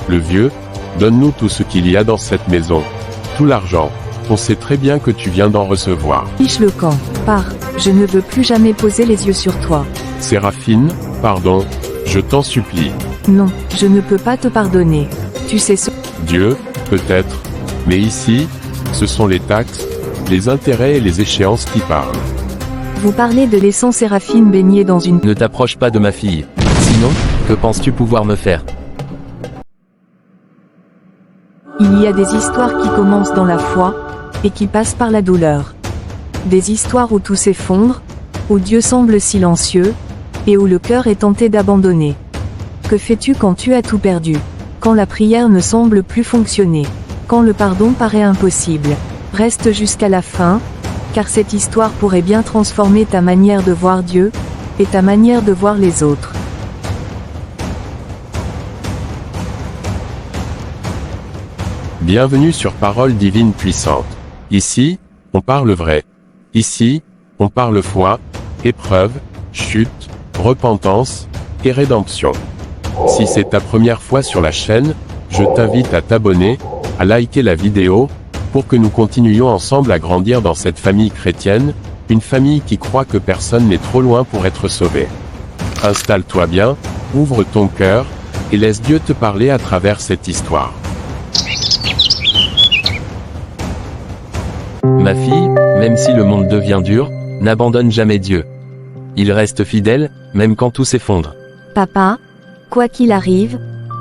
Le vieux, donne-nous tout ce qu'il y a dans cette maison. Tout l'argent. On sait très bien que tu viens d'en recevoir. Fiche le camp. Pars, je ne veux plus jamais poser les yeux sur toi. Séraphine, pardon, je t'en supplie. Non, je ne peux pas te pardonner. Tu sais ce... Dieu, peut-être. Mais ici, ce sont les taxes, les intérêts et les échéances qui parlent. Vous parlez de laissant Séraphine baignée dans une... Ne t'approche pas de ma fille. Sinon, que penses-tu pouvoir me faire? Il y a des histoires qui commencent dans la foi, et qui passent par la douleur. Des histoires où tout s'effondre, où Dieu semble silencieux, et où le cœur est tenté d'abandonner. Que fais-tu quand tu as tout perdu? Quand la prière ne semble plus fonctionner? Quand le pardon paraît impossible? Reste jusqu'à la fin, car cette histoire pourrait bien transformer ta manière de voir Dieu, et ta manière de voir les autres. Bienvenue sur Parole Divine Puissante. Ici, on parle vrai. Ici, on parle foi, épreuve, chute, repentance, et rédemption. Si c'est ta première fois sur la chaîne, je t'invite à t'abonner, à liker la vidéo, pour que nous continuions ensemble à grandir dans cette famille chrétienne, une famille qui croit que personne n'est trop loin pour être sauvé. Installe-toi bien, ouvre ton cœur, et laisse Dieu te parler à travers cette histoire. Ma fille, même si le monde devient dur, n'abandonne jamais Dieu. Il reste fidèle, même quand tout s'effondre. Papa, quoi qu'il arrive,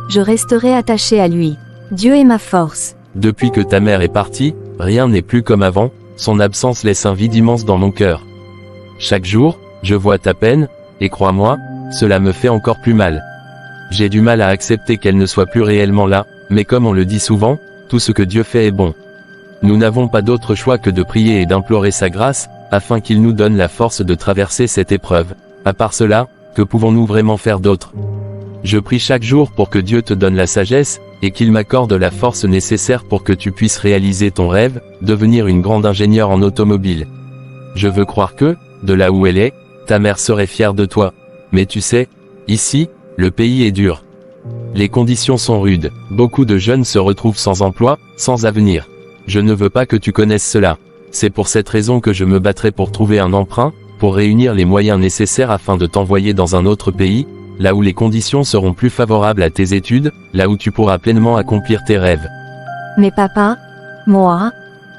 je resterai attaché à lui. Dieu est ma force. Depuis que ta mère est partie, rien n'est plus comme avant, son absence laisse un vide immense dans mon cœur. Chaque jour, je vois ta peine, et crois-moi, cela me fait encore plus mal. J'ai du mal à accepter qu'elle ne soit plus réellement là, mais comme on le dit souvent, tout ce que Dieu fait est bon. Nous n'avons pas d'autre choix que de prier et d'implorer sa grâce, afin qu'il nous donne la force de traverser cette épreuve. À part cela, que pouvons-nous vraiment faire d'autre? Je prie chaque jour pour que Dieu te donne la sagesse, et qu'il m'accorde la force nécessaire pour que tu puisses réaliser ton rêve, devenir une grande ingénieure en automobile. Je veux croire que, de là où elle est, ta mère serait fière de toi. Mais tu sais, ici, le pays est dur. Les conditions sont rudes, beaucoup de jeunes se retrouvent sans emploi, sans avenir. Je ne veux pas que tu connaisses cela. C'est pour cette raison que je me battrai pour trouver un emprunt, pour réunir les moyens nécessaires afin de t'envoyer dans un autre pays, là où les conditions seront plus favorables à tes études, là où tu pourras pleinement accomplir tes rêves. Mais papa, moi,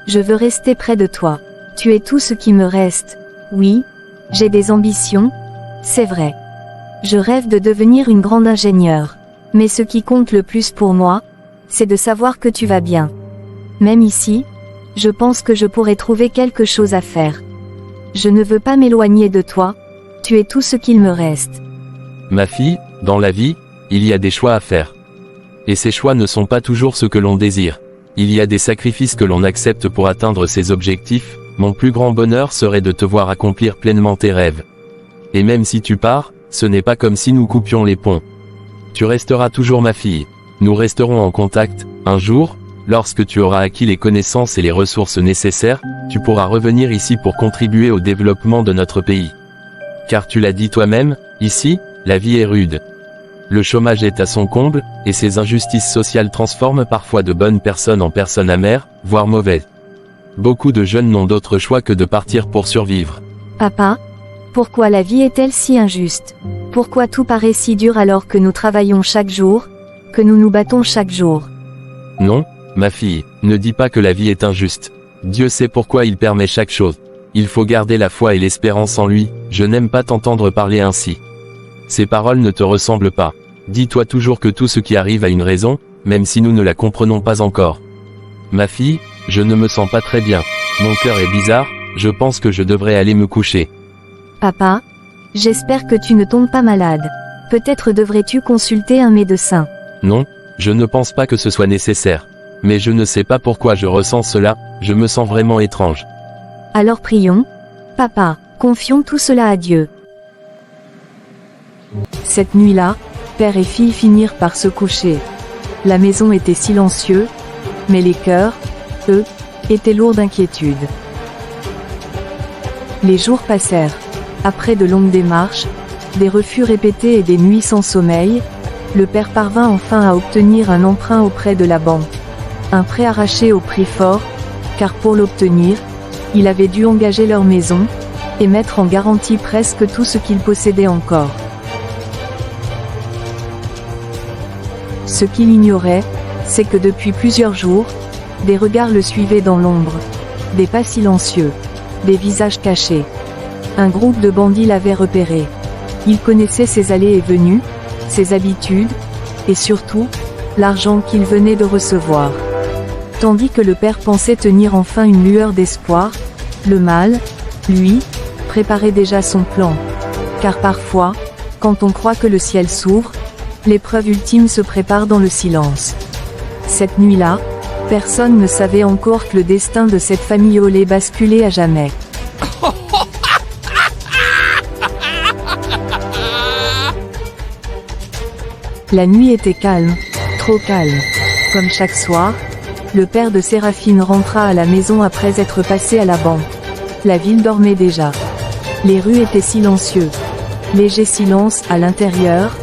je veux rester près de toi. Tu es tout ce qui me reste. Oui, j'ai des ambitions, c'est vrai. Je rêve de devenir une grande ingénieure. Mais ce qui compte le plus pour moi, c'est de savoir que tu vas bien. Même ici, je pense que je pourrais trouver quelque chose à faire. Je ne veux pas m'éloigner de toi, tu es tout ce qu'il me reste. Ma fille, dans la vie, il y a des choix à faire. Et ces choix ne sont pas toujours ce que l'on désire. Il y a des sacrifices que l'on accepte pour atteindre ses objectifs. Mon plus grand bonheur serait de te voir accomplir pleinement tes rêves. Et même si tu pars, ce n'est pas comme si nous coupions les ponts. Tu resteras toujours ma fille. Nous resterons en contact. Un jour, lorsque tu auras acquis les connaissances et les ressources nécessaires, tu pourras revenir ici pour contribuer au développement de notre pays. Car tu l'as dit toi-même, ici, la vie est rude. Le chômage est à son comble, et ces injustices sociales transforment parfois de bonnes personnes en personnes amères, voire mauvaises. Beaucoup de jeunes n'ont d'autre choix que de partir pour survivre. Papa, pourquoi la vie est-elle si injuste? Pourquoi tout paraît si dur alors que nous travaillons chaque jour, que nous nous battons chaque jour? Non, ma fille, ne dis pas que la vie est injuste. Dieu sait pourquoi il permet chaque chose. Il faut garder la foi et l'espérance en lui. Je n'aime pas t'entendre parler ainsi. Ces paroles ne te ressemblent pas. Dis-toi toujours que tout ce qui arrive a une raison, même si nous ne la comprenons pas encore. Ma fille, je ne me sens pas très bien. Mon cœur est bizarre, je pense que je devrais aller me coucher. Papa, j'espère que tu ne tombes pas malade. Peut-être devrais-tu consulter un médecin. Non, je ne pense pas que ce soit nécessaire. Mais je ne sais pas pourquoi je ressens cela, je me sens vraiment étrange. Alors prions. Papa, confions tout cela à Dieu. Cette nuit-là, père et fille finirent par se coucher. La maison était silencieuse, mais les cœurs, eux, étaient lourds d'inquiétude. Les jours passèrent. Après de longues démarches, des refus répétés et des nuits sans sommeil, Le père parvint enfin à obtenir un emprunt auprès de la banque. Un prêt arraché au prix fort, car pour l'obtenir, il avait dû engager leur maison, et mettre en garantie presque tout ce qu'il possédait encore. Ce qu'il ignorait, c'est que depuis plusieurs jours, des regards le suivaient dans l'ombre. Des pas silencieux. Des visages cachés. Un groupe de bandits l'avait repéré. Il connaissait ses allées et venues, ses habitudes, et surtout, l'argent qu'il venait de recevoir. Tandis que le père pensait tenir enfin une lueur d'espoir, le mal, lui, préparait déjà son plan. Car parfois, quand on croit que le ciel s'ouvre, l'épreuve ultime se prépare dans le silence. Cette nuit-là, personne ne savait encore que le destin de cette famille allait basculer à jamais. La nuit était calme, trop calme. Comme chaque soir, le père de Séraphine rentra à la maison après être passé à la banque. La ville dormait déjà. Les rues étaient silencieuses. Léger silence à l'intérieur.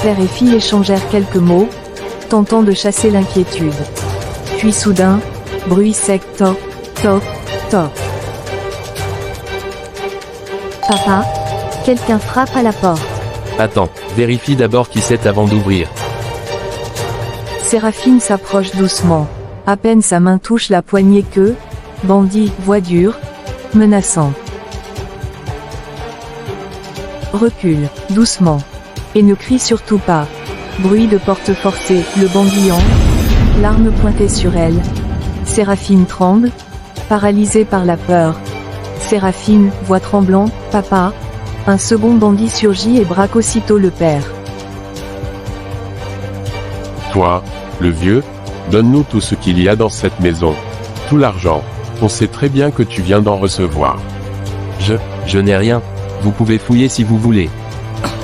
Père et fille échangèrent quelques mots, tentant de chasser l'inquiétude. Puis soudain, bruit sec, toc, toc, toc. Papa, quelqu'un frappe à la porte. Attends, vérifie d'abord qui c'est avant d'ouvrir. Séraphine s'approche doucement. À peine sa main touche la poignée que, bandit, voix dure, menaçant. Recule, doucement. Et ne crie surtout pas. Bruit de porte forcée, le bandit entre, l'arme pointée sur elle. Séraphine tremble, paralysée par la peur. Séraphine, voix tremblante, papa. Un second bandit surgit et braque aussitôt le père. Toi, le vieux, donne-nous tout ce qu'il y a dans cette maison. Tout l'argent. On sait très bien que tu viens d'en recevoir. Je n'ai rien. Vous pouvez fouiller si vous voulez.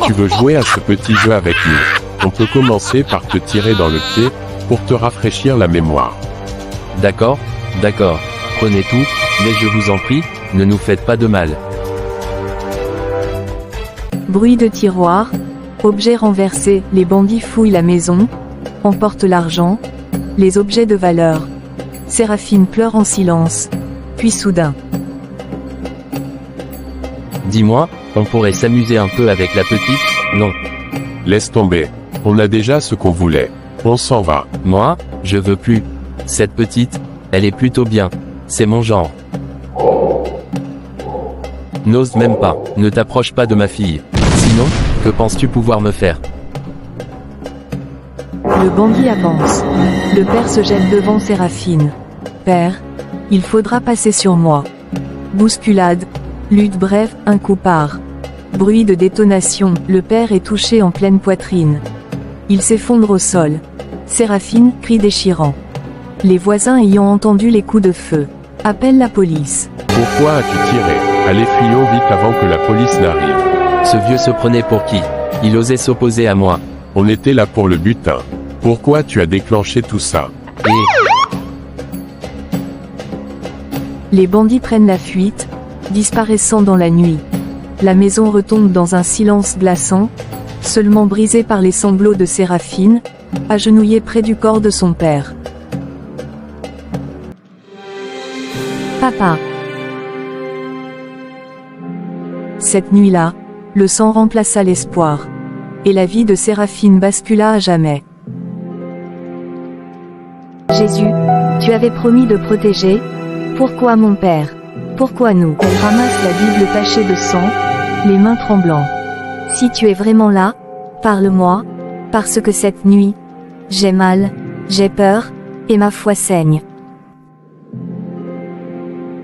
Tu veux jouer à ce petit jeu avec nous. On peut commencer par te tirer dans le pied, pour te rafraîchir la mémoire. D'accord, d'accord. Prenez tout, mais je vous en prie, ne nous faites pas de mal. Bruit de tiroir, objets renversés, les bandits fouillent la maison, emportent l'argent, les objets de valeur. Séraphine pleure en silence, puis soudain. Dis-moi, on pourrait s'amuser un peu avec la petite, non? Laisse tomber. On a déjà ce qu'on voulait. On s'en va. Moi, je veux plus. Cette petite, elle est plutôt bien. C'est mon genre. N'ose même pas, ne t'approche pas de ma fille. Sinon, que penses-tu pouvoir me faire? Le bandit avance. Le père se jette devant Séraphine. Père, il faudra passer sur moi. Bousculade. Lutte brève, un coup part. Bruit de détonation, le père est touché en pleine poitrine. Il s'effondre au sol. Séraphine, cri déchirant. Les voisins ayant entendu les coups de feu, appellent la police. Pourquoi as-tu tiré? Allez, fuyons vite avant que la police n'arrive. Ce vieux se prenait pour qui? Il osait s'opposer à moi. On était là pour le butin. Pourquoi tu as déclenché tout ça? Et... Les bandits prennent la fuite, disparaissant dans la nuit. La maison retombe dans un silence glaçant, seulement brisé par les sanglots de Séraphine, agenouillée près du corps de son père. Papa. Cette nuit-là, le sang remplaça l'espoir. Et la vie de Séraphine bascula à jamais. Jésus, tu avais promis de protéger. Pourquoi mon père? Pourquoi nous? Elle ramasse la Bible tachée de sang, les mains tremblantes. Si tu es vraiment là, parle-moi, parce que cette nuit, j'ai mal, j'ai peur, et ma foi saigne.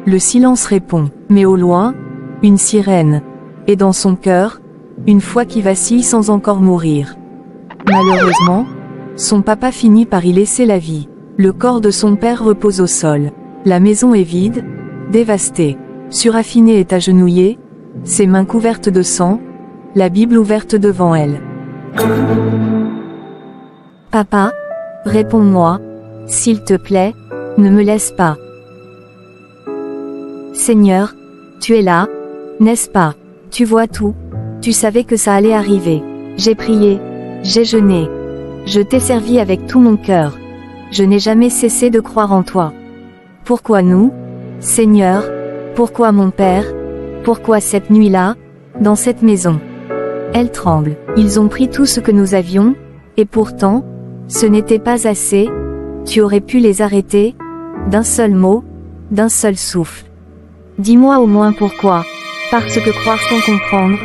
Le silence répond, mais au loin, une sirène. Et dans son cœur, une foi qui vacille sans encore mourir. Malheureusement, son papa finit par y laisser la vie. Le corps de son père repose au sol. La maison est vide, dévastée. Suraffinée est agenouillée, ses mains couvertes de sang, la Bible ouverte devant elle. Papa, réponds-moi, s'il te plaît, ne me laisse pas. Seigneur, tu es là, n'est-ce pas? Tu vois tout, tu savais que ça allait arriver. J'ai prié, j'ai jeûné, Je t'ai servi avec tout mon cœur. Je n'ai jamais cessé de croire en toi. Pourquoi nous, Seigneur? Pourquoi mon Père? Pourquoi cette nuit-là, dans cette maison? Elle tremble. Ils ont pris tout ce que nous avions, et pourtant, ce n'était pas assez. Tu aurais pu les arrêter, d'un seul mot, d'un seul souffle. Dis-moi au moins pourquoi. Parce que croire sans comprendre,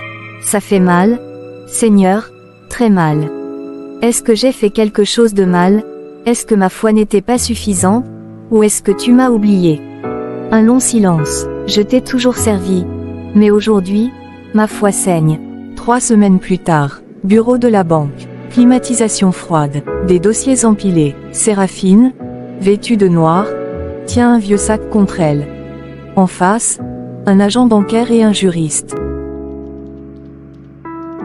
ça fait mal, Seigneur, très mal. Est-ce que j'ai fait quelque chose de mal? Est-ce que ma foi n'était pas suffisante? Ou est-ce que tu m'as oublié? Un long silence. Je t'ai toujours servi. Mais aujourd'hui, ma foi saigne. 3 semaines plus tard, bureau de la banque, climatisation froide, des dossiers empilés, Séraphine, vêtue de noir, tient un vieux sac contre elle. En face, un agent bancaire et un juriste.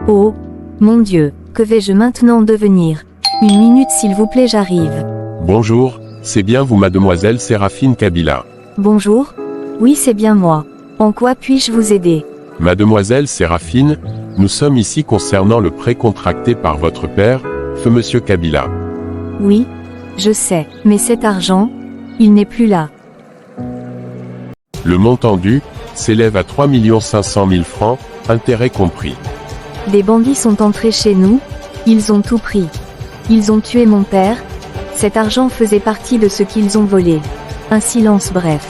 Oh, mon Dieu, que vais-je maintenant devenir? Une minute s'il vous plaît, j'arrive. Bonjour, c'est bien vous mademoiselle Séraphine Kabila. Bonjour? Oui, c'est bien moi. En quoi puis-je vous aider? Mademoiselle Séraphine, nous sommes ici concernant le prêt contracté par votre père, feu monsieur Kabila. Oui, je sais, mais cet argent, il n'est plus là. Le montant dû s'élève à 3 500 000 francs, intérêts compris. Des bandits sont entrés chez nous, ils ont tout pris. Ils ont tué mon père, cet argent faisait partie de ce qu'ils ont volé. Un silence bref.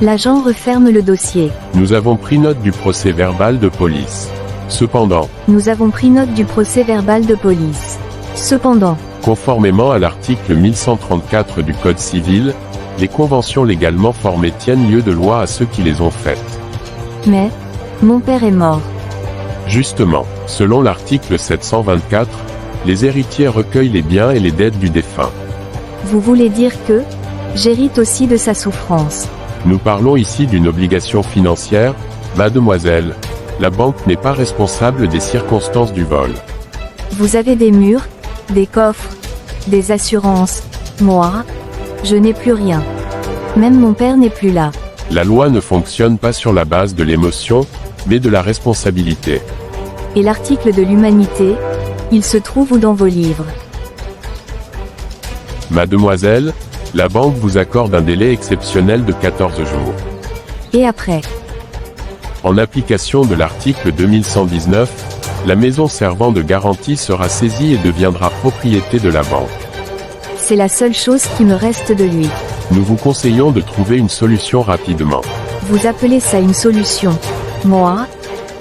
L'agent referme le dossier. Nous avons pris note du procès verbal de police. Cependant, Nous avons pris note du procès verbal de police. Cependant, conformément à l'article 1134 du Code civil, les conventions légalement formées tiennent lieu de loi à ceux qui les ont faites. mais, mon père est mort. Justement, selon l'article 724, les héritiers recueillent les biens et les dettes du défunt. Vous voulez dire que, j'hérite aussi de sa souffrance. Nous parlons ici d'une obligation financière, mademoiselle. La banque n'est pas responsable des circonstances du vol. Vous avez des murs, des coffres, des assurances. Moi, je n'ai plus rien. Même mon père n'est plus là. La loi ne fonctionne pas sur la base de l'émotion, mais de la responsabilité. Et l'article de l'humanité, il se trouve où dans vos livres? Mademoiselle, la banque vous accorde un délai exceptionnel de 14 jours. Et après? En application de l'article 2119, la maison servant de garantie sera saisie et deviendra propriété de la banque. C'est la seule chose qui me reste de lui. Nous vous conseillons de trouver une solution rapidement. Vous appelez ça une solution. Moi,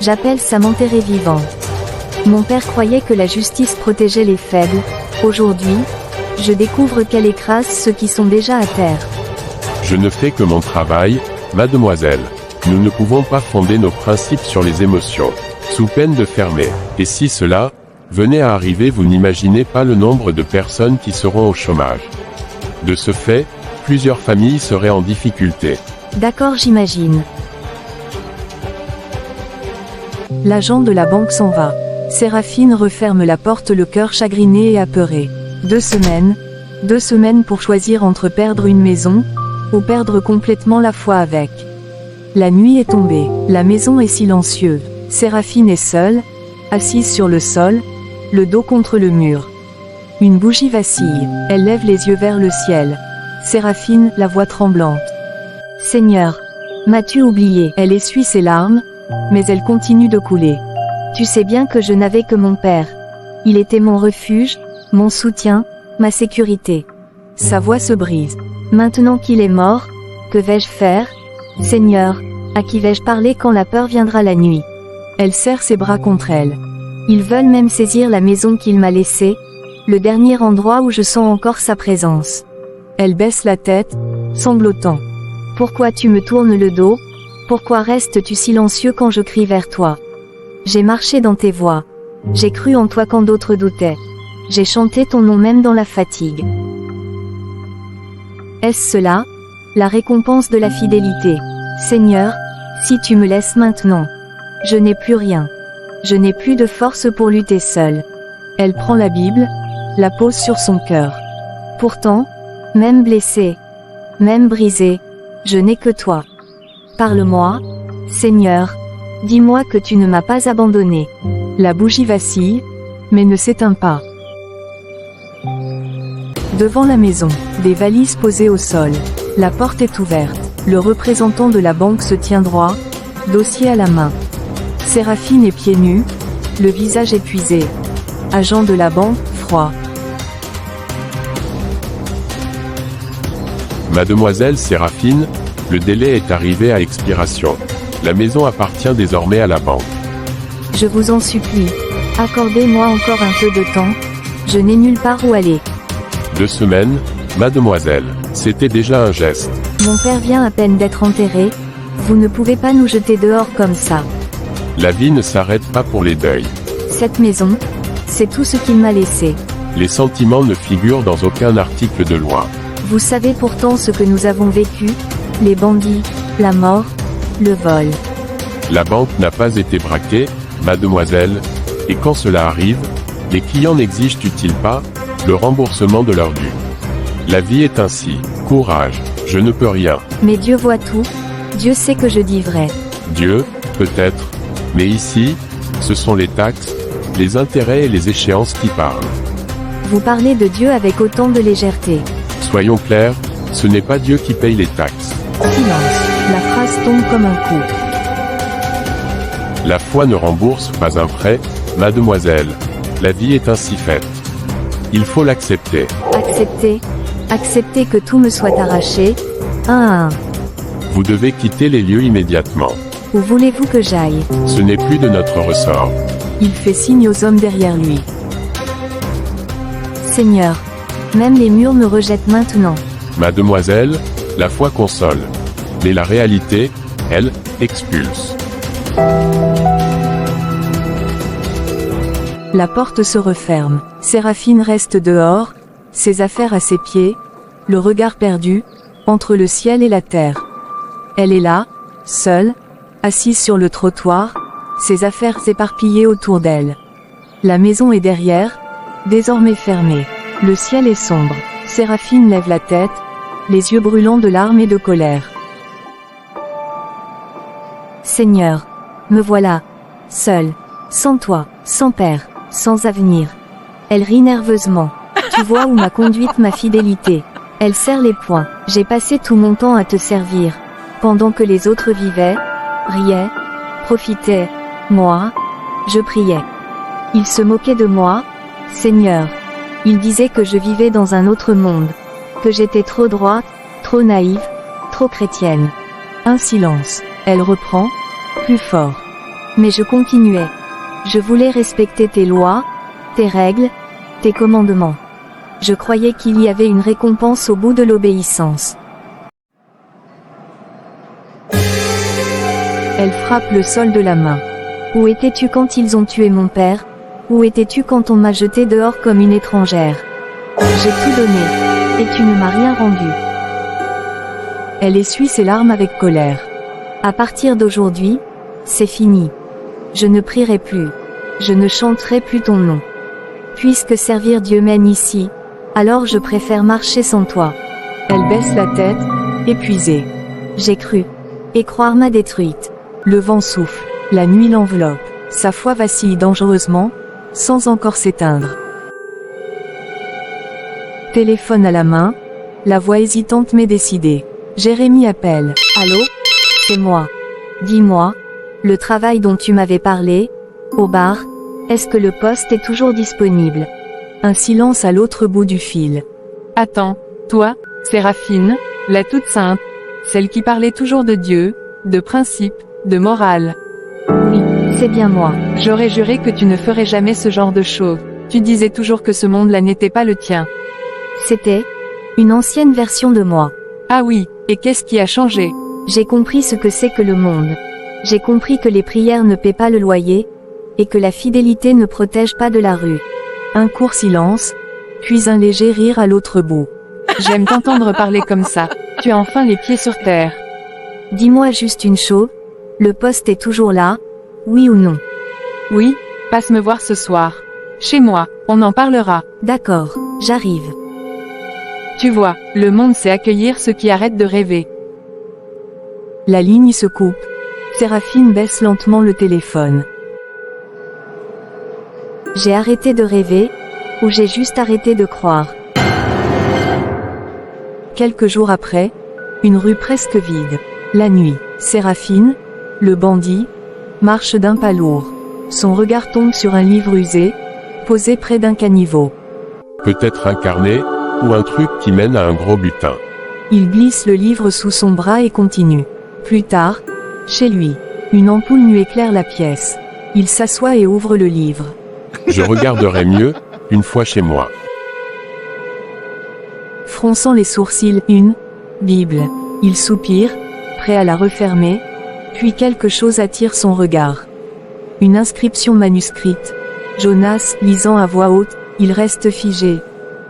j'appelle ça m'enterrer vivant. Mon père croyait que la justice protégeait les faibles. Aujourd'hui, je découvre qu'elle écrase ceux qui sont déjà à terre. Je ne fais que mon travail, mademoiselle. Nous ne pouvons pas fonder nos principes sur les émotions, sous peine de fermer. Et si cela venait à arriver, vous n'imaginez pas le nombre de personnes qui seront au chômage. De ce fait, plusieurs familles seraient en difficulté. D'accord, j'imagine. L'agent de la banque s'en va. Séraphine referme la porte, le cœur chagriné et apeuré. 2 semaines. 2 semaines pour choisir entre perdre une maison, ou perdre complètement la foi avec. La nuit est tombée. La maison est silencieuse. Séraphine est seule, assise sur le sol, le dos contre le mur. Une bougie vacille. Elle lève les yeux vers le ciel. Séraphine, la voix tremblante. Seigneur, m'as-tu oublié? Elle essuie ses larmes, mais elle continue de couler. Tu sais bien que je n'avais que mon père. Il était mon refuge, mon soutien, ma sécurité. Sa voix se brise. Maintenant qu'il est mort, que vais-je faire? Seigneur, à qui vais-je parler quand la peur viendra la nuit? Elle serre ses bras contre elle. Ils veulent même saisir la maison qu'il m'a laissée, le dernier endroit où je sens encore sa présence. Elle baisse la tête, sanglotant. Pourquoi tu me tournes le dos? Pourquoi restes-tu silencieux quand je crie vers toi? J'ai marché dans tes voies. J'ai cru en toi quand d'autres doutaient. J'ai chanté ton nom même dans la fatigue. Est-ce cela, la récompense de la fidélité? Seigneur, si tu me laisses maintenant, je n'ai plus rien. Je n'ai plus de force pour lutter seule. Elle prend la Bible, la pose sur son cœur. Pourtant, même blessée, même brisée, je n'ai que toi. Parle-moi, Seigneur, dis-moi que tu ne m'as pas abandonné. La bougie vacille, mais ne s'éteint pas. Devant la maison, des valises posées au sol. La porte est ouverte. Le représentant de la banque se tient droit, dossier à la main. Séraphine est pieds nus, le visage épuisé. Agent de la banque, froid. Mademoiselle Séraphine, le délai est arrivé à expiration. La maison appartient désormais à la banque. Je vous en supplie. Accordez-moi encore un peu de temps. Je n'ai nulle part où aller. 2 semaines, mademoiselle. C'était déjà un geste. Mon père vient à peine d'être enterré. Vous ne pouvez pas nous jeter dehors comme ça. La vie ne s'arrête pas pour les deuils. Cette maison, c'est tout ce qu'il m'a laissé. Les sentiments ne figurent dans aucun article de loi. Vous savez pourtant ce que nous avons vécu, les bandits, la mort, le vol. La banque n'a pas été braquée, mademoiselle, et quand cela arrive, les clients n'exigent-ils pas le remboursement de leur dû? La vie est ainsi. Courage, je ne peux rien. Mais Dieu voit tout, Dieu sait que je dis vrai. Dieu, peut-être, mais ici, ce sont les taxes, les intérêts et les échéances qui parlent. Vous parlez de Dieu avec autant de légèreté. Soyons clairs, ce n'est pas Dieu qui paye les taxes. Silence. La phrase tombe comme un coup. La foi ne rembourse pas un prêt, mademoiselle. La vie est ainsi faite. Il faut l'accepter. Accepter que tout me soit arraché, un à un. Vous devez quitter les lieux immédiatement. Où voulez-vous que j'aille? Ce n'est plus de notre ressort. Il fait signe aux hommes derrière lui. Seigneur, même les murs me rejettent maintenant. Mademoiselle, la foi console. Mais la réalité, elle, expulse. La porte se referme. Séraphine reste dehors, ses affaires à ses pieds, le regard perdu, entre le ciel et la terre. Elle est là, seule, assise sur le trottoir, ses affaires éparpillées autour d'elle. La maison est derrière, désormais fermée. Le ciel est sombre. Séraphine lève la tête, les yeux brûlants de larmes et de colère. Seigneur, me voilà, seule, sans toi, sans père, sans avenir. Elle rit nerveusement. Tu vois où m'a conduite ma fidélité. Elle serre les poings. J'ai passé tout mon temps à te servir. Pendant que les autres vivaient, riaient, profitaient. Moi, je priais. Ils se moquaient de moi, Seigneur. Ils disaient que je vivais dans un autre monde. Que j'étais trop droite, trop naïve, trop chrétienne. Un silence. Elle reprend, plus fort. Mais je continuais. Je voulais respecter tes lois, tes règles, tes commandements. Je croyais qu'il y avait une récompense au bout de l'obéissance. Elle frappe le sol de la main. Où étais-tu quand ils ont tué mon père? Où étais-tu quand on m'a jeté dehors comme une étrangère? J'ai tout donné, et tu ne m'as rien rendu. Elle essuie ses larmes avec colère. À partir d'aujourd'hui, c'est fini. Je ne prierai plus. Je ne chanterai plus ton nom. Puisque servir Dieu mène ici, alors je préfère marcher sans toi. Elle baisse la tête, épuisée. J'ai cru. Et croire m'a détruite. Le vent souffle, la nuit l'enveloppe. Sa foi vacille dangereusement, sans encore s'éteindre. Téléphone à la main, la voix hésitante mais décidée. Jérémie appelle. Allô? C'est moi. Dis-moi, le travail dont tu m'avais parlé, au bar, est-ce que le poste est toujours disponible? Un silence à l'autre bout du fil. Attends, toi, Séraphine, la toute sainte, celle qui parlait toujours de Dieu, de principe, de morale. Oui, c'est bien moi. J'aurais juré que tu ne ferais jamais ce genre de choses. Tu disais toujours que ce monde-là n'était pas le tien. C'était une ancienne version de moi. Ah oui, et qu'est-ce qui a changé? J'ai compris ce que c'est que le monde. J'ai compris que les prières ne paient pas le loyer, et que la fidélité ne protège pas de la rue. Un court silence, puis un léger rire à l'autre bout. J'aime t'entendre parler comme ça. Tu as enfin les pieds sur terre. Dis-moi juste une chose, le poste est toujours là, oui ou non? Oui, passe me voir ce soir. Chez moi, on en parlera. D'accord, j'arrive. Tu vois, le monde sait accueillir ceux qui arrêtent de rêver. La ligne se coupe. Séraphine baisse lentement le téléphone. J'ai arrêté de rêver, ou j'ai juste arrêté de croire? Quelques jours après, une rue presque vide. La nuit, Séraphine, le bandit, marche d'un pas lourd. Son regard tombe sur un livre usé, posé près d'un caniveau. Peut-être un carnet, ou un truc qui mène à un gros butin. Il glisse le livre sous son bras et continue. Plus tard, chez lui, une ampoule nue éclaire la pièce. Il s'assoit et ouvre le livre. Je regarderai mieux, une fois chez moi. Fronçant les sourcils, une Bible. Il soupire, prêt à la refermer, puis quelque chose attire son regard. Une inscription manuscrite. Jonas, lisant à voix haute, il reste figé.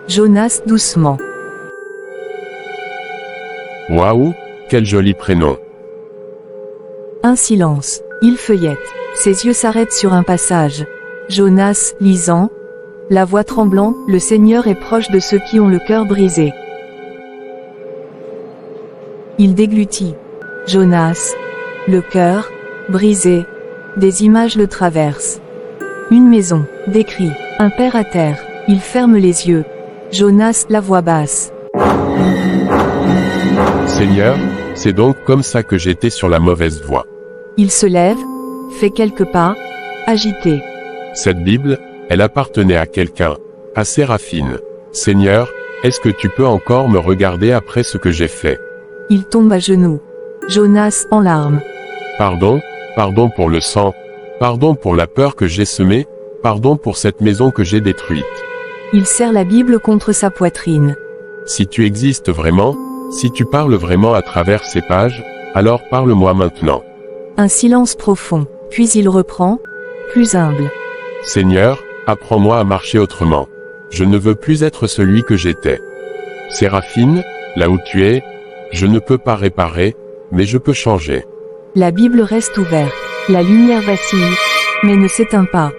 Jonas doucement. Waouh, quel joli prénom. Un silence. Il feuillette. Ses yeux s'arrêtent sur un passage. Jonas, lisant. La voix tremblante, le Seigneur est proche de ceux qui ont le cœur brisé. Il déglutit. Jonas. Le cœur, brisé. Des images le traversent. Une maison, des cris, un père à terre. Il ferme les yeux. Jonas, la voix basse. Seigneur, c'est donc comme ça que j'étais sur la mauvaise voie. Il se lève, fait quelques pas, agité. Cette Bible, elle appartenait à quelqu'un, à Séraphine. Seigneur, est-ce que tu peux encore me regarder après ce que j'ai fait? Il tombe à genoux. Jonas, en larmes. Pardon, pardon pour le sang, pardon pour la peur que j'ai semée, pardon pour cette maison que j'ai détruite. Il serre la Bible contre sa poitrine. Si tu existes vraiment, si tu parles vraiment à travers ces pages, alors parle-moi maintenant. Un silence profond, puis il reprend, plus humble. Seigneur, apprends-moi à marcher autrement. Je ne veux plus être celui que j'étais. Séraphine, là où tu es, je ne peux pas réparer, mais je peux changer. La Bible reste ouverte. La lumière vacille, mais ne s'éteint pas.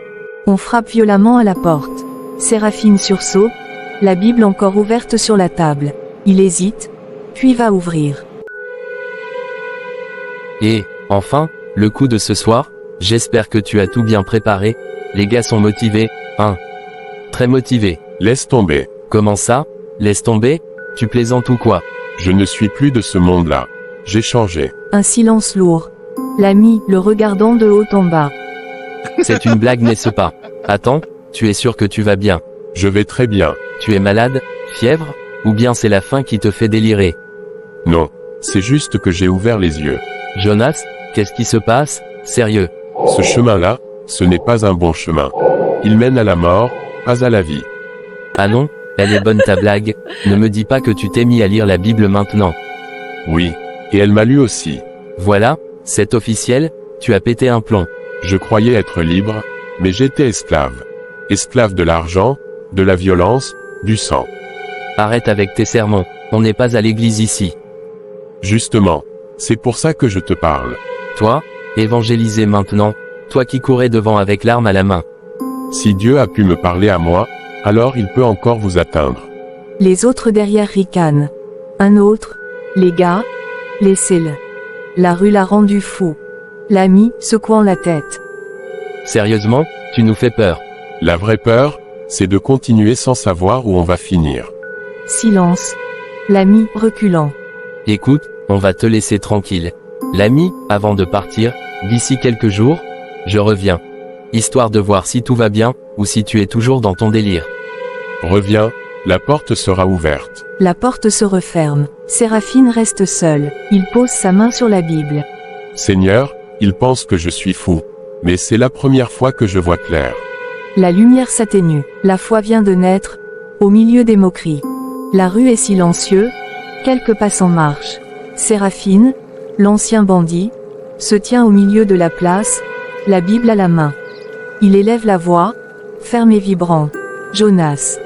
On frappe violemment à la porte. Séraphine sursaute, la Bible encore ouverte sur la table. Il hésite, puis va ouvrir. Et, enfin, le coup de ce soir, j'espère que tu as tout bien préparé. Les gars sont motivés, hein? Très motivés. Laisse tomber. Comment ça? Laisse tomber? Tu plaisantes ou quoi? Je ne suis plus de ce monde-là. J'ai changé. Un silence lourd. L'ami, le regardant de haut en bas. C'est une blague, n'est-ce pas? Attends, tu es sûr que tu vas bien? Je vais très bien. Tu es malade? Fièvre? Ou bien c'est la faim qui te fait délirer? Non. C'est juste que j'ai ouvert les yeux. Jonas, qu'est-ce qui se passe? Sérieux? Ce chemin-là, ce n'est pas un bon chemin. Il mène à la mort, pas à la vie. Ah non, elle est bonne ta blague, ne me dis pas que tu t'es mis à lire la Bible maintenant. Oui. Et elle m'a lu aussi. Voilà, c'est officiel, tu as pété un plomb. Je croyais être libre, mais j'étais esclave. Esclave de l'argent, de la violence, du sang. Arrête avec tes sermons, on n'est pas à l'église ici. Justement, c'est pour ça que je te parle. Toi, évangéliser maintenant, toi qui courais devant avec l'arme à la main. Si Dieu a pu me parler à moi, alors il peut encore vous atteindre. Les autres derrière ricanent. Un autre, les gars, laissez-le. La rue l'a rendu fou. L'ami, secouant la tête. Sérieusement, tu nous fais peur. La vraie peur, c'est de continuer sans savoir où on va finir. Silence. L'ami, reculant. Écoute, on va te laisser tranquille. L'ami, avant de partir, d'ici quelques jours, je reviens. Histoire de voir si tout va bien, ou si tu es toujours dans ton délire. Reviens, la porte sera ouverte. La porte se referme. Séraphine reste seule. Il pose sa main sur la Bible. Seigneur, il pense que je suis fou. Mais c'est la première fois que je vois clair. La lumière s'atténue. La foi vient de naître, au milieu des moqueries. La rue est silencieuse, quelques passants marchent. Séraphine, l'ancien bandit, se tient au milieu de la place, la Bible à la main. Il élève la voix, ferme et vibrant. Jonas.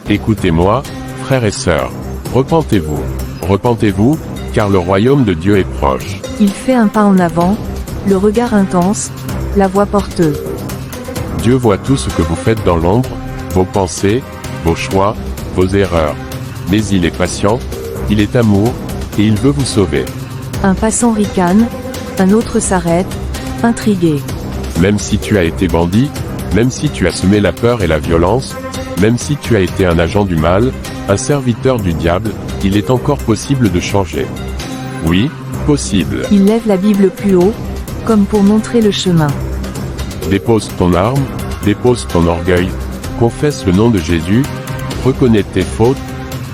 Écoutez-moi, frères et sœurs. Repentez-vous. Repentez-vous, car le royaume de Dieu est proche. Il fait un pas en avant, le regard intense, la voix porteuse. Dieu voit tout ce que vous faites dans l'ombre, vos pensées, vos choix, vos erreurs. Mais il est patient, il est amour, et il veut vous sauver. Un passant ricane, un autre s'arrête, intrigué. Même si tu as été bandit, même si tu as semé la peur et la violence, Même si tu as été un agent du mal, un serviteur du diable, il est encore possible de changer. Oui, possible. Il lève la Bible plus haut, comme pour montrer le chemin. Dépose ton arme, dépose ton orgueil, confesse le nom de Jésus, reconnais tes fautes,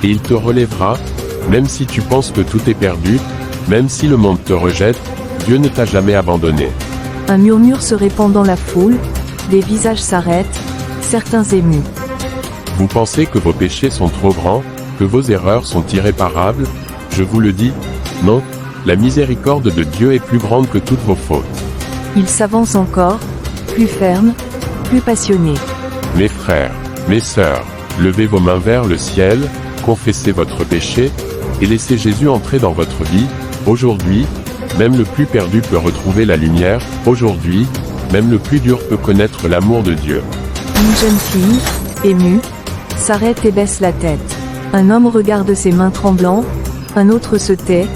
et il te relèvera, même si tu penses que tout est perdu, même si le monde te rejette, Dieu ne t'a jamais abandonné. Un murmure se répand dans la foule, des visages s'arrêtent, certains émus. Vous pensez que vos péchés sont trop grands, que vos erreurs sont irréparables? Je vous le dis, non, la miséricorde de Dieu est plus grande que toutes vos fautes. Il s'avance encore, plus ferme, plus passionné. Mes frères, mes sœurs, levez vos mains vers le ciel, confessez votre péché, et laissez Jésus entrer dans votre vie. Aujourd'hui, même le plus perdu peut retrouver la lumière. Aujourd'hui, même le plus dur peut connaître l'amour de Dieu. Une jeune fille, émue, s'arrête et baisse la tête. Un homme regarde ses mains tremblantes, un autre se tait,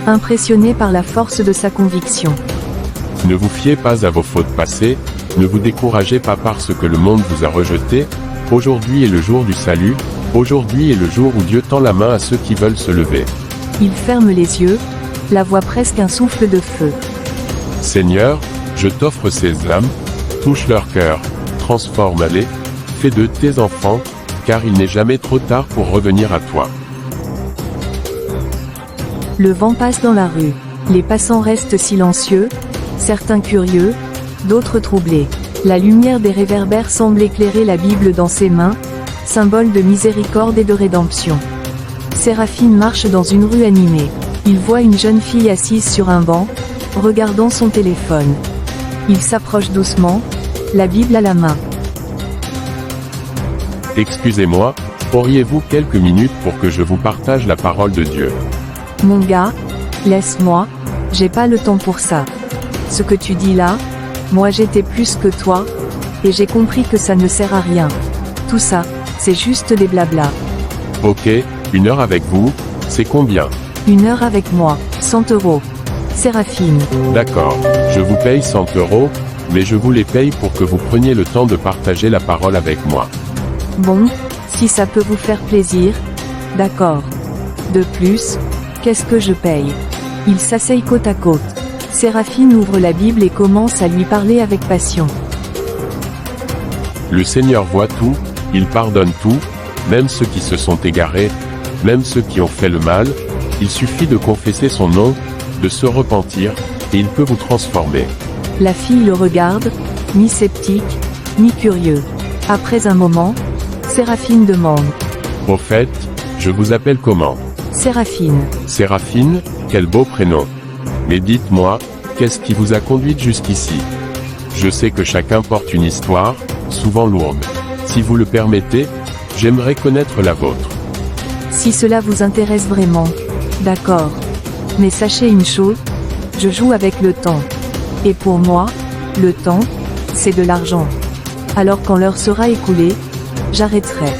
impressionné par la force de sa conviction. Ne vous fiez pas à vos fautes passées, ne vous découragez pas parce que le monde vous a rejeté. Aujourd'hui est le jour du salut, aujourd'hui est le jour où Dieu tend la main à ceux qui veulent se lever. Il ferme les yeux, la voix presque un souffle de feu. Seigneur, je t'offre ces âmes, touche leur cœur, transforme-les, fais de tes enfants, car il n'est jamais trop tard pour revenir à toi. Le vent passe dans la rue. Les passants restent silencieux, certains curieux, d'autres troublés. La lumière des réverbères semble éclairer la Bible dans ses mains, symbole de miséricorde et de rédemption. Séraphine marche dans une rue animée. Il voit une jeune fille assise sur un banc, regardant son téléphone. Il s'approche doucement, la Bible à la main. Excusez-moi, auriez-vous quelques minutes pour que je vous partage la parole de Dieu? Mon gars, laisse-moi, j'ai pas le temps pour ça. Ce que tu dis là, moi j'étais plus que toi, et j'ai compris que ça ne sert à rien. Tout ça, c'est juste des blablas. Ok, 1 heure avec vous, c'est combien? 1 heure avec moi, 100 €. Séraphine. D'accord, je vous paye 100 €, mais je vous les paye pour que vous preniez le temps de partager la parole avec moi. Bon, si ça peut vous faire plaisir, d'accord. De plus, qu'est-ce que je paye? Ils s'asseyent côte à côte. Séraphine ouvre la Bible et commence à lui parler avec passion. Le Seigneur voit tout, il pardonne tout, même ceux qui se sont égarés, même ceux qui ont fait le mal, il suffit de confesser son nom, de se repentir, et il peut vous transformer. La fille le regarde, mi-sceptique, mi-curieux. Après un moment, Séraphine demande. Prophète, je vous appelle comment? Séraphine. Séraphine, quel beau prénom. Mais dites-moi, qu'est-ce qui vous a conduite jusqu'ici? Je sais que chacun porte une histoire, souvent lourde. Si vous le permettez, j'aimerais connaître la vôtre. Si cela vous intéresse vraiment, d'accord. Mais sachez une chose, je joue avec le temps. Et pour moi, le temps, c'est de l'argent. Alors quand l'heure sera écoulée, j'arrêterai.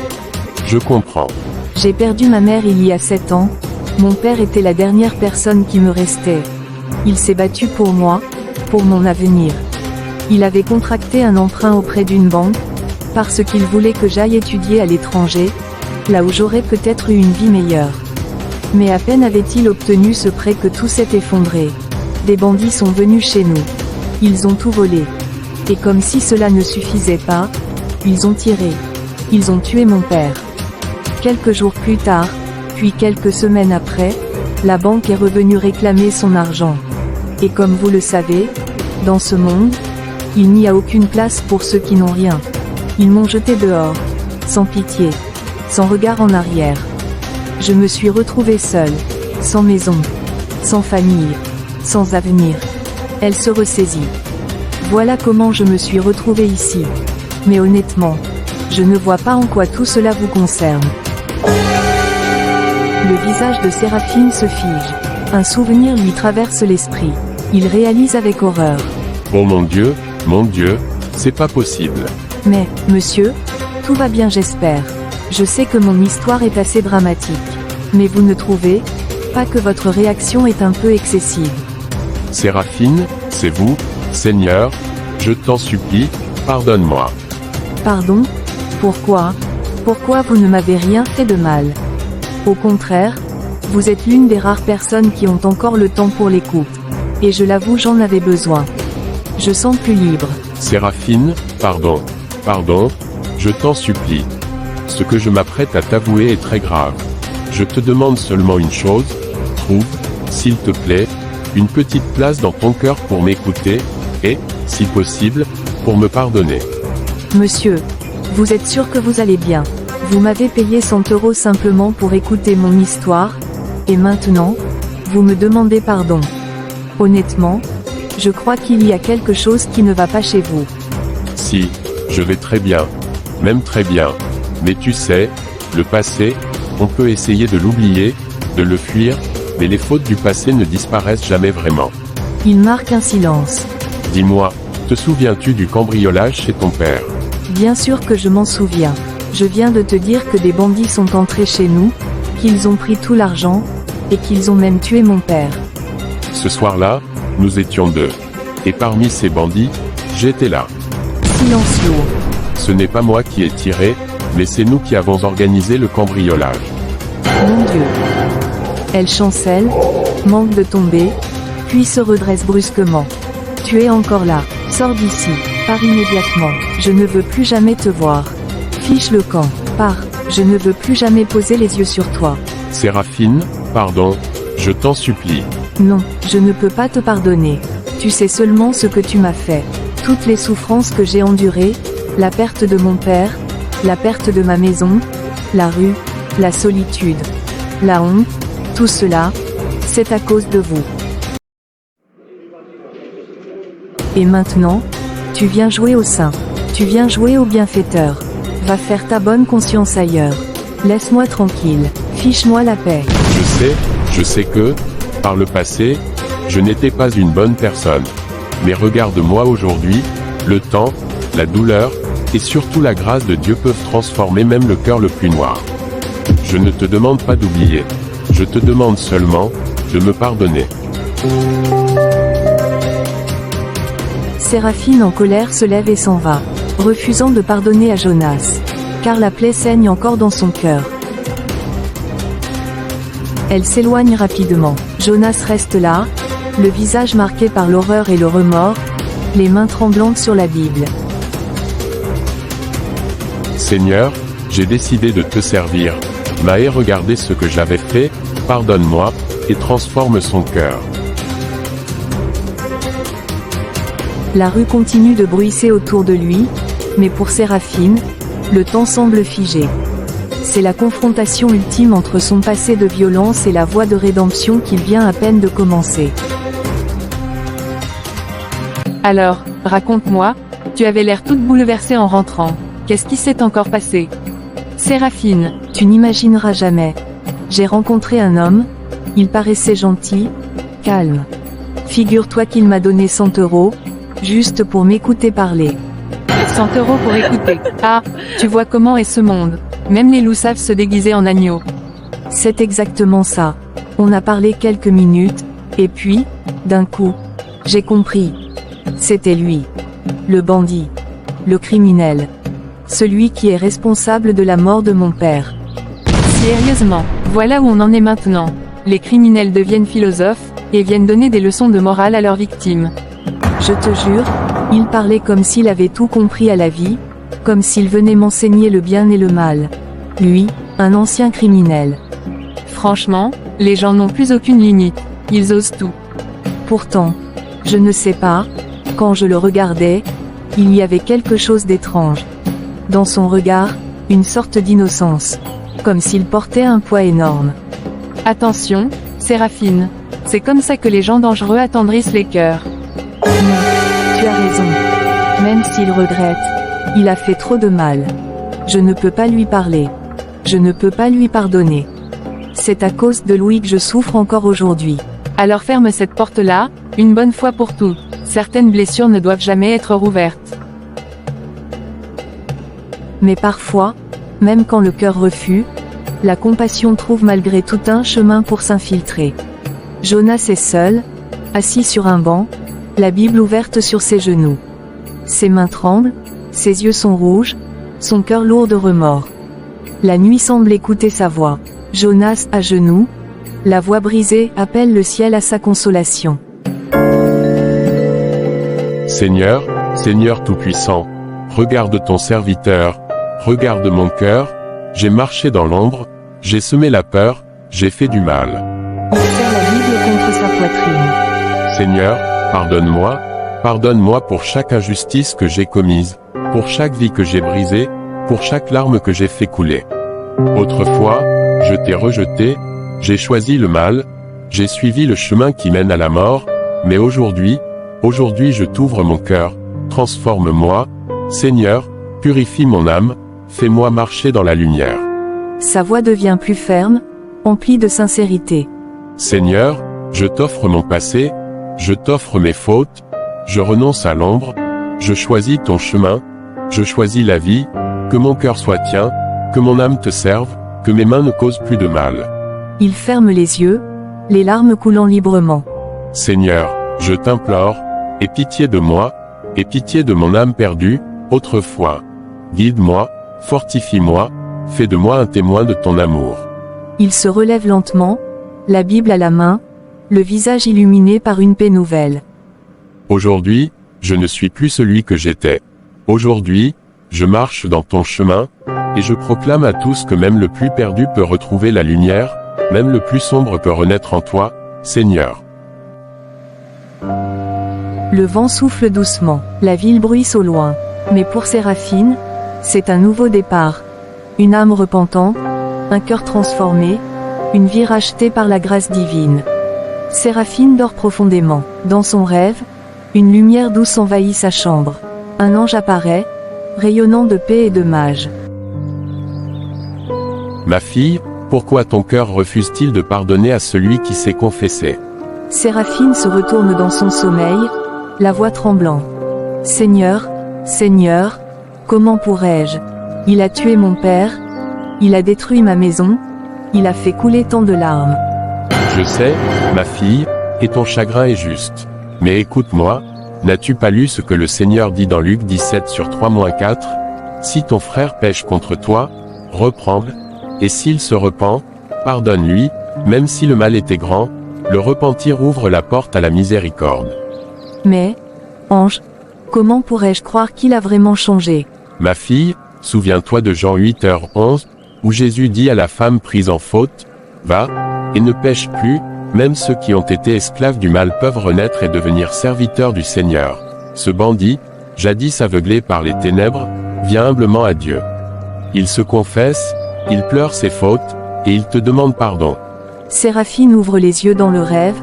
Je comprends. J'ai perdu ma mère il y a 7 ans, mon père était la dernière personne qui me restait. Il s'est battu pour moi, pour mon avenir. Il avait contracté un emprunt auprès d'une banque, parce qu'il voulait que j'aille étudier à l'étranger, là où j'aurais peut-être eu une vie meilleure. Mais à peine avait-il obtenu ce prêt que tout s'est effondré. Des bandits sont venus chez nous. Ils ont tout volé. Et comme si cela ne suffisait pas, ils ont tiré. Ils ont tué mon père. Quelques jours plus tard, puis quelques semaines après, la banque est revenue réclamer son argent. Et comme vous le savez, dans ce monde, il n'y a aucune place pour ceux qui n'ont rien. Ils m'ont jeté dehors, sans pitié, sans regard en arrière. Je me suis retrouvée seule, sans maison, sans famille, sans avenir. Elle se ressaisit. Voilà comment je me suis retrouvée ici. Mais honnêtement, je ne vois pas en quoi tout cela vous concerne. Le visage de Séraphine se fige. Un souvenir lui traverse l'esprit. Il réalise avec horreur. Oh mon Dieu, c'est pas possible. Mais, monsieur, tout va bien j'espère. Je sais que mon histoire est assez dramatique. Mais vous ne trouvez pas que votre réaction est un peu excessive? Séraphine, c'est vous, Seigneur, je t'en supplie, pardonne-moi. Pardon? Pourquoi Pourquoi vous ne m'avez rien fait de mal? Au contraire, vous êtes l'une des rares personnes qui ont encore le temps pour l'écoute. Et je l'avoue, j'en avais besoin. Je sens plus libre. Séraphine, pardon. Pardon, je t'en supplie. Ce que je m'apprête à t'avouer est très grave. Je te demande seulement une chose, trouve, s'il te plaît, une petite place dans ton cœur pour m'écouter, et, si possible, pour me pardonner. Monsieur, vous êtes sûr que vous allez bien? Vous m'avez payé 100 € simplement pour écouter mon histoire, et maintenant, vous me demandez pardon. Honnêtement, je crois qu'il y a quelque chose qui ne va pas chez vous. Si, je vais très bien. Même très bien. Mais tu sais, le passé, on peut essayer de l'oublier, de le fuir, mais les fautes du passé ne disparaissent jamais vraiment. Il marque un silence. Dis-moi, te souviens-tu du cambriolage chez ton père? Bien sûr que je m'en souviens. Je viens de te dire que des bandits sont entrés chez nous, qu'ils ont pris tout l'argent, et qu'ils ont même tué mon père. Ce soir-là, nous étions 2. Et parmi ces bandits, j'étais là. Silence lourd. Ce n'est pas moi qui ai tiré, mais c'est nous qui avons organisé le cambriolage. Mon Dieu. Elle chancelle, manque de tomber, puis se redresse brusquement. Tu es encore là. Sors d'ici. Pars immédiatement. Je ne veux plus jamais te voir. Fiche le camp. Pars. Je ne veux plus jamais poser les yeux sur toi. Séraphine, pardon, je t'en supplie. Non, je ne peux pas te pardonner. Tu sais seulement ce que tu m'as fait. Toutes les souffrances que j'ai endurées, la perte de mon père, la perte de ma maison, la rue, la solitude, la honte, tout cela, c'est à cause de vous. Et maintenant, tu viens jouer au saint. Tu viens jouer au bienfaiteur. Va faire ta bonne conscience ailleurs. Laisse-moi tranquille. Fiche-moi la paix. Je sais que, par le passé, je n'étais pas une bonne personne. Mais regarde-moi aujourd'hui, le temps, la douleur, et surtout la grâce de Dieu peuvent transformer même le cœur le plus noir. Je ne te demande pas d'oublier. Je te demande seulement, de me pardonner. Séraphine en colère se lève et s'en va, refusant de pardonner à Jonas. Car la plaie saigne encore dans son cœur. Elle s'éloigne rapidement. Jonas reste là, le visage marqué par l'horreur et le remords, les mains tremblantes sur la Bible. Seigneur, j'ai décidé de te servir. Maë, regardez ce que j'avais fait, pardonne-moi, et transforme son cœur. La rue continue de bruisser autour de lui, mais pour Séraphine, le temps semble figé. C'est la confrontation ultime entre son passé de violence et la voie de rédemption qui vient à peine de commencer. Alors, raconte-moi, tu avais l'air toute bouleversée en rentrant. Qu'est-ce qui s'est encore passé? Séraphine, tu n'imagineras jamais. J'ai rencontré un homme, il paraissait gentil, calme. Figure-toi qu'il m'a donné 100 €, juste pour m'écouter parler. 100 € pour écouter. Ah, tu vois comment est ce monde. Même les loups savent se déguiser en agneaux. C'est exactement ça. On a parlé quelques minutes, et puis, d'un coup, j'ai compris. C'était lui. Le bandit. Le criminel. Celui qui est responsable de la mort de mon père. Sérieusement, voilà où on en est maintenant. Les criminels deviennent philosophes, et viennent donner des leçons de morale à leurs victimes. Je te jure, il parlait comme s'il avait tout compris à la vie, comme s'il venait m'enseigner le bien et le mal. Lui, un ancien criminel. Franchement, les gens n'ont plus aucune limite. Ils osent tout. Pourtant, je ne sais pas, quand je le regardais, il y avait quelque chose d'étrange. Dans son regard, une sorte d'innocence. Comme s'il portait un poids énorme. Attention, Séraphine. C'est comme ça que les gens dangereux attendrissent les cœurs. Non, tu as raison. Même s'il regrette, il a fait trop de mal. Je ne peux pas lui parler. Je ne peux pas lui pardonner. C'est à cause de Louis que je souffre encore aujourd'hui. Alors ferme cette porte-là, une bonne fois pour toutes. Certaines blessures ne doivent jamais être rouvertes. Mais parfois, même quand le cœur refuse, la compassion trouve malgré tout un chemin pour s'infiltrer. Jonas est seul, assis sur un banc, la Bible ouverte sur ses genoux. Ses mains tremblent, ses yeux sont rouges, son cœur lourd de remords. La nuit semble écouter sa voix. Jonas à genoux. La voix brisée appelle le ciel à sa consolation. Seigneur, Seigneur Tout-Puissant, regarde ton serviteur, regarde mon cœur, j'ai marché dans l'ombre, j'ai semé la peur, j'ai fait du mal. Il serre la Bible contre sa poitrine. Seigneur, pardonne-moi, pardonne-moi pour chaque injustice que j'ai commise, pour chaque vie que j'ai brisée, pour chaque larme que j'ai fait couler. Autrefois, je t'ai rejeté, j'ai choisi le mal, j'ai suivi le chemin qui mène à la mort, mais aujourd'hui je t'ouvre mon cœur, transforme-moi, Seigneur, purifie mon âme, fais-moi marcher dans la lumière. Sa voix devient plus ferme, emplie de sincérité. Seigneur, je t'offre mon passé, je t'offre mes fautes, je renonce à l'ombre, je choisis ton chemin, je choisis la vie, que mon cœur soit tien, que mon âme te serve, que mes mains ne causent plus de mal. Il ferme les yeux, les larmes coulant librement. Seigneur, je t'implore, aie pitié de moi, aie pitié de mon âme perdue, autrefois. Guide-moi, fortifie-moi, fais de moi un témoin de ton amour. Il se relève lentement, la Bible à la main, le visage illuminé par une paix nouvelle. Aujourd'hui, je ne suis plus celui que j'étais. Aujourd'hui, je marche dans ton chemin, et je proclame à tous que même le plus perdu peut retrouver la lumière, même le plus sombre peut renaître en toi, Seigneur. Le vent souffle doucement, la ville bruisse au loin. Mais pour Séraphine, c'est un nouveau départ. Une âme repentant, un cœur transformé, une vie rachetée par la grâce divine. Séraphine dort profondément. Dans son rêve, une lumière douce envahit sa chambre. Un ange apparaît, rayonnant de paix et de mage. Ma fille, pourquoi ton cœur refuse-t-il de pardonner à celui qui s'est confessé? Séraphine se retourne dans son sommeil, la voix tremblant. Seigneur, Seigneur, comment pourrais-je? Il a tué mon père, il a détruit ma maison, il a fait couler tant de larmes. Je sais, ma fille, et ton chagrin est juste. Mais écoute-moi, n'as-tu pas lu ce que le Seigneur dit dans Luc 17/3-4? Si ton frère pêche contre toi, reprends-le, et s'il se repent, pardonne-lui, même si le mal était grand, le repentir ouvre la porte à la miséricorde. Mais, ange, comment pourrais-je croire qu'il a vraiment changé? Ma fille, souviens-toi de Jean 8h11, où Jésus dit à la femme prise en faute, « Va, et ne pêche plus, même ceux qui ont été esclaves du mal peuvent renaître et devenir serviteurs du Seigneur. » Ce bandit, jadis aveuglé par les ténèbres, vient humblement à Dieu. Il se confesse, il pleure ses fautes, et il te demande pardon. Séraphine ouvre les yeux dans le rêve,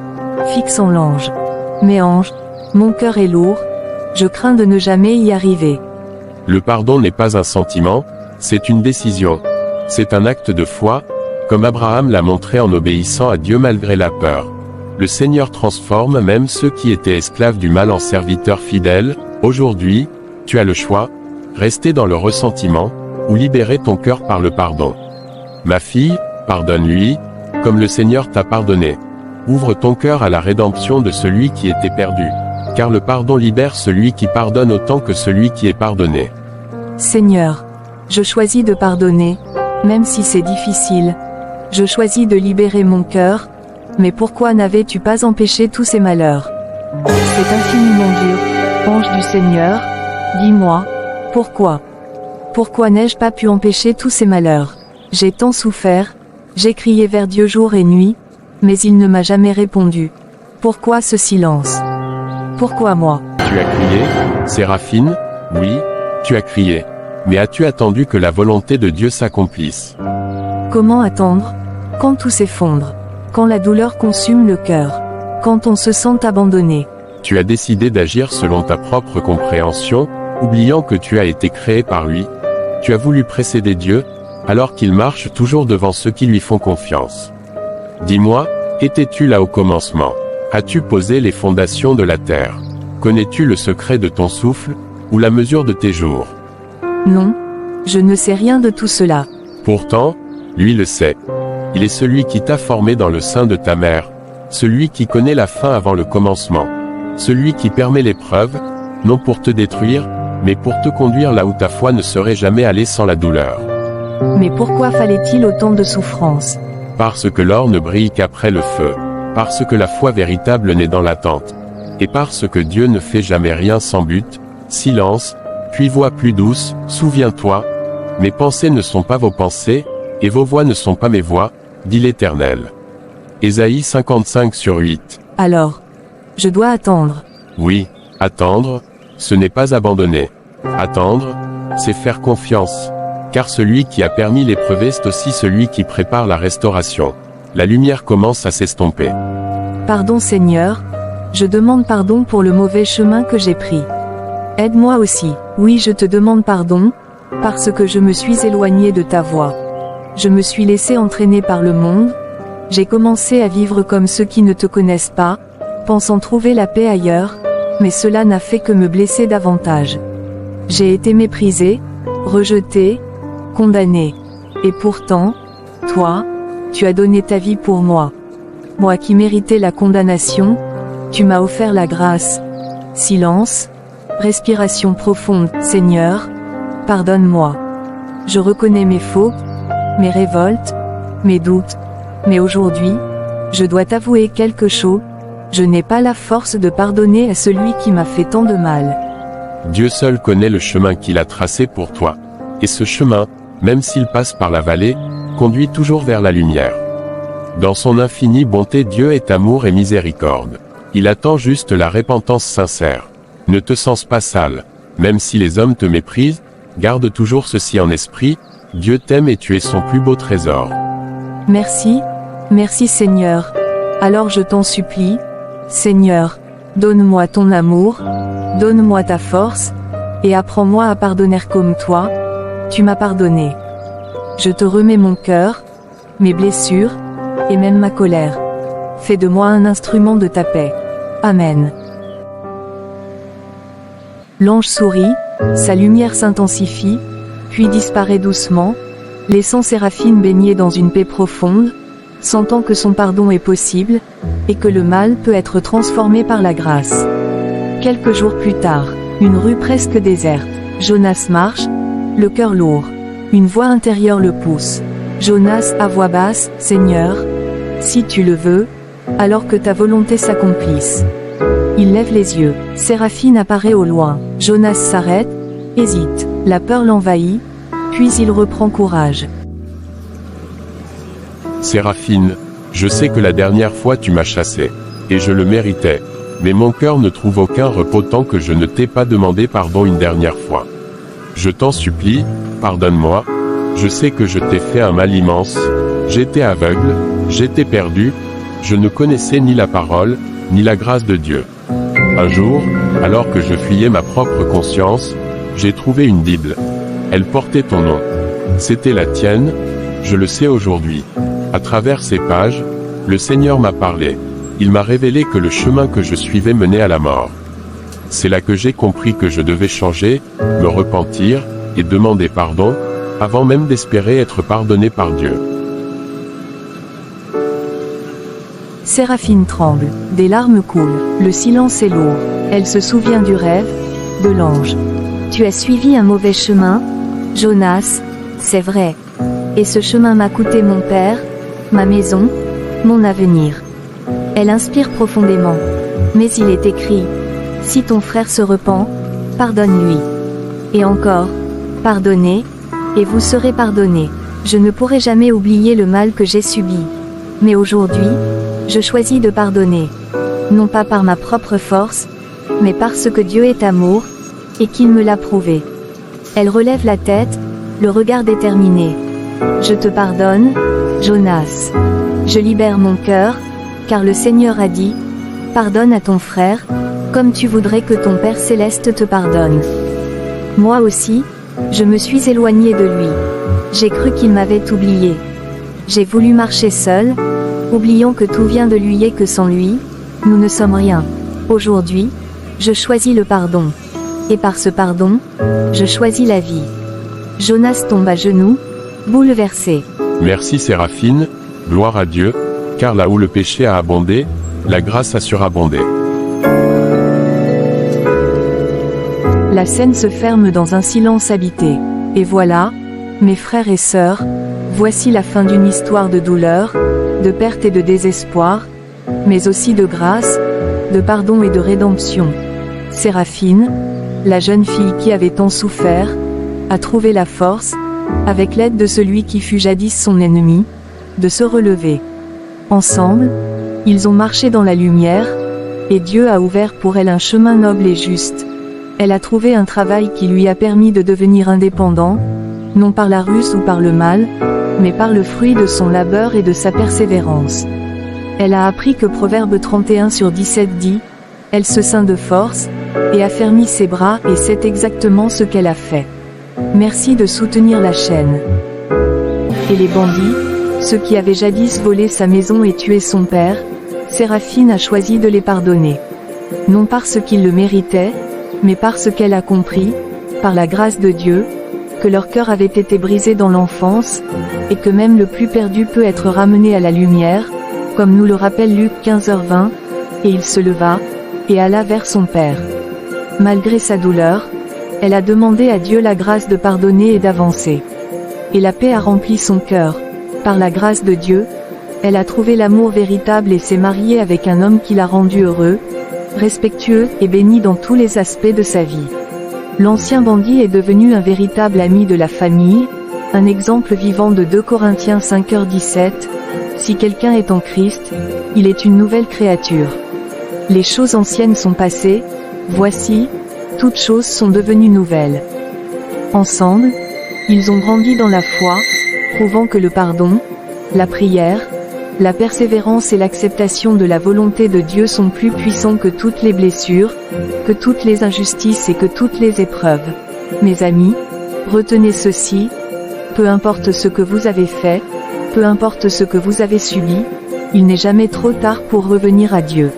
fixant l'ange. Mais ange, mon cœur est lourd, je crains de ne jamais y arriver. Le pardon n'est pas un sentiment, c'est une décision. C'est un acte de foi, comme Abraham l'a montré en obéissant à Dieu malgré la peur. Le Seigneur transforme même ceux qui étaient esclaves du mal en serviteurs fidèles. Aujourd'hui, tu as le choix, rester dans le ressentiment, ou libérer ton cœur par le pardon. Ma fille, pardonne-lui, comme le Seigneur t'a pardonné. Ouvre ton cœur à la rédemption de celui qui était perdu. Car le pardon libère celui qui pardonne autant que celui qui est pardonné. Seigneur, je choisis de pardonner, même si c'est difficile. Je choisis de libérer mon cœur, mais pourquoi n'avais-tu pas empêché tous ces malheurs? C'est infiniment dur, ange du Seigneur, dis-moi, pourquoi? Pourquoi n'ai-je pas pu empêcher tous ces malheurs? J'ai tant souffert, j'ai crié vers Dieu jour et nuit, mais il ne m'a jamais répondu. Pourquoi ce silence? Pourquoi moi? Tu as crié, Séraphine? Oui, tu as crié. Mais as-tu attendu que la volonté de Dieu s'accomplisse? Comment attendre? Quand tout s'effondre. Quand la douleur consume le cœur. Quand on se sent abandonné. Tu as décidé d'agir selon ta propre compréhension, oubliant que tu as été créé par lui. Tu as voulu précéder Dieu, alors qu'il marche toujours devant ceux qui lui font confiance. Dis-moi, étais-tu là au commencement? As-tu posé les fondations de la terre? Connais-tu le secret de ton souffle, ou la mesure de tes jours? Non, je ne sais rien de tout cela. Pourtant, lui le sait. Il est celui qui t'a formé dans le sein de ta mère, celui qui connaît la fin avant le commencement, celui qui permet l'épreuve, non pour te détruire, mais pour te conduire là où ta foi ne serait jamais allée sans la douleur. Mais pourquoi fallait-il autant de souffrance? Parce que l'or ne brille qu'après le feu. Parce que la foi véritable naît dans l'attente. Et parce que Dieu ne fait jamais rien sans but. Silence, puis voix plus douce, souviens-toi. Mes pensées ne sont pas vos pensées, et vos voix ne sont pas mes voix, dit l'Éternel. Ésaïe 55/8. Alors, je dois attendre. Oui, attendre, ce n'est pas abandonner. Attendre, c'est faire confiance. Car celui qui a permis l'épreuve est aussi celui qui prépare la restauration. La lumière commence à s'estomper. Pardon Seigneur, je demande pardon pour le mauvais chemin que j'ai pris. Aide-moi aussi. Oui, je te demande pardon, parce que je me suis éloigné de ta voie. Je me suis laissé entraîner par le monde. J'ai commencé à vivre comme ceux qui ne te connaissent pas, pensant trouver la paix ailleurs, mais cela n'a fait que me blesser davantage. J'ai été méprisé, rejeté, condamné. Et pourtant, toi, tu as donné ta vie pour moi. Moi qui méritais la condamnation, tu m'as offert la grâce. Silence, respiration profonde. Seigneur, pardonne-moi. Je reconnais mes fautes, mes révoltes, mes doutes. Mais aujourd'hui, je dois t'avouer quelque chose. Je n'ai pas la force de pardonner à celui qui m'a fait tant de mal. Dieu seul connaît le chemin qu'il a tracé pour toi. Et ce chemin, même s'il passe par la vallée, conduit toujours vers la lumière. Dans son infinie bonté, Dieu est amour et miséricorde. Il attend juste la repentance sincère. Ne te sens pas sale. Même si les hommes te méprisent, garde toujours ceci en esprit, Dieu t'aime et tu es son plus beau trésor. Merci, merci Seigneur. Alors je t'en supplie, Seigneur, donne-moi ton amour, donne-moi ta force, et apprends-moi à pardonner comme toi, tu m'as pardonné. Je te remets mon cœur, mes blessures, et même ma colère. Fais de moi un instrument de ta paix. Amen. L'ange sourit, sa lumière s'intensifie, puis disparaît doucement, laissant Séraphine baignée dans une paix profonde, sentant que son pardon est possible, et que le mal peut être transformé par la grâce. Quelques jours plus tard, une rue presque déserte, Jonas marche, le cœur lourd. Une voix intérieure le pousse. Jonas à voix basse, Seigneur, si tu le veux, alors que ta volonté s'accomplisse. Il lève les yeux. Séraphine apparaît au loin. Jonas s'arrête, hésite. La peur l'envahit, puis il reprend courage. Séraphine, je sais que la dernière fois tu m'as chassé, et je le méritais, mais mon cœur ne trouve aucun repos tant que je ne t'ai pas demandé pardon une dernière fois. Je t'en supplie, pardonne-moi, je sais que je t'ai fait un mal immense, j'étais aveugle, j'étais perdu, je ne connaissais ni la parole, ni la grâce de Dieu. Un jour, alors que je fuyais ma propre conscience, j'ai trouvé une Bible. Elle portait ton nom. C'était la tienne, je le sais aujourd'hui. À travers ces pages, le Seigneur m'a parlé. Il m'a révélé que le chemin que je suivais menait à la mort. C'est là que j'ai compris que je devais changer, me repentir, et demander pardon, avant même d'espérer être pardonné par Dieu. Séraphine tremble, des larmes coulent, le silence est lourd, elle se souvient du rêve, de l'ange. Tu as suivi un mauvais chemin, Jonas, c'est vrai. Et ce chemin m'a coûté mon père, ma maison, mon avenir. Elle inspire profondément. Mais il est écrit, si ton frère se repent, pardonne-lui. Et encore, pardonnez, et vous serez pardonnés. Je ne pourrai jamais oublier le mal que j'ai subi. Mais aujourd'hui, je choisis de pardonner. Non pas par ma propre force, mais parce que Dieu est amour, et qu'il me l'a prouvé. Elle relève la tête, le regard déterminé. Je te pardonne, Jonas. Je libère mon cœur, car le Seigneur a dit, pardonne à ton frère, comme tu voudrais que ton Père céleste te pardonne. Moi aussi, je me suis éloignée de lui. J'ai cru qu'il m'avait oublié. J'ai voulu marcher seul, oubliant que tout vient de lui et que sans lui, nous ne sommes rien. Aujourd'hui, je choisis le pardon. Et par ce pardon, je choisis la vie. Jonas tombe à genoux, bouleversé. Merci Séraphine, gloire à Dieu, car là où le péché a abondé, la grâce a surabondé. La scène se ferme dans un silence habité. Et voilà, Mes frères et sœurs, voici la fin d'une histoire de douleur, de perte et de désespoir, mais aussi de grâce, de pardon et de rédemption. Séraphine, la jeune fille qui avait tant souffert, a trouvé la force, avec l'aide de celui qui fut jadis son ennemi, de se relever. Ensemble, ils ont marché dans la lumière, et Dieu a ouvert pour elle un chemin noble et juste. Elle a trouvé un travail qui lui a permis de devenir indépendant, non par la ruse ou par le mal, mais par le fruit de son labeur et de sa persévérance. Elle a appris que Proverbe 31/17 dit « Elle se ceint de force, et affermit ses bras et c'est exactement ce qu'elle a fait. » Merci de soutenir la chaîne. Et les bandits, ceux qui avaient jadis volé sa maison et tué son père, Séraphine a choisi de les pardonner. Non parce qu'ils le méritaient, mais parce qu'elle a compris, par la grâce de Dieu, que leur cœur avait été brisé dans l'enfance, et que même le plus perdu peut être ramené à la lumière, comme nous le rappelle Luc 15h20, et il se leva, et alla vers son père. Malgré sa douleur, elle a demandé à Dieu la grâce de pardonner et d'avancer. Et la paix a rempli son cœur. Par la grâce de Dieu, elle a trouvé l'amour véritable et s'est mariée avec un homme qui l'a rendu heureux, respectueux et béni dans tous les aspects de sa vie. L'ancien bandit est devenu un véritable ami de la famille, un exemple vivant de 2 Corinthiens 5h17, si quelqu'un est en Christ, il est une nouvelle créature. Les choses anciennes sont passées, voici, toutes choses sont devenues nouvelles. Ensemble, ils ont grandi dans la foi, prouvant que le pardon, la prière, la persévérance et l'acceptation de la volonté de Dieu sont plus puissants que toutes les blessures, que toutes les injustices et que toutes les épreuves. Mes amis, retenez ceci, peu importe ce que vous avez fait, peu importe ce que vous avez subi, il n'est jamais trop tard pour revenir à Dieu.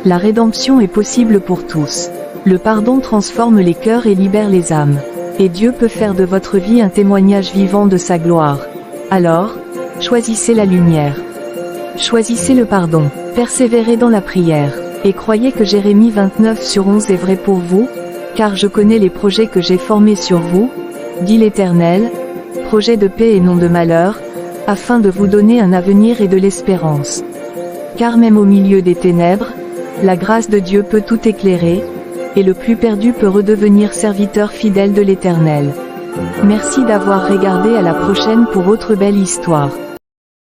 La rédemption est possible pour tous. Le pardon transforme les cœurs et libère les âmes. Et Dieu peut faire de votre vie un témoignage vivant de sa gloire. Alors, choisissez la lumière. Choisissez le pardon. Persévérez dans la prière. Et croyez que Jérémie 29/11 est vrai pour vous, car je connais les projets que j'ai formés sur vous, dit l'Éternel, projets de paix et non de malheur, afin de vous donner un avenir et de l'espérance. Car même au milieu des ténèbres, la grâce de Dieu peut tout éclairer, et le plus perdu peut redevenir serviteur fidèle de l'Éternel. Merci d'avoir regardé, à la prochaine pour autre belle histoire.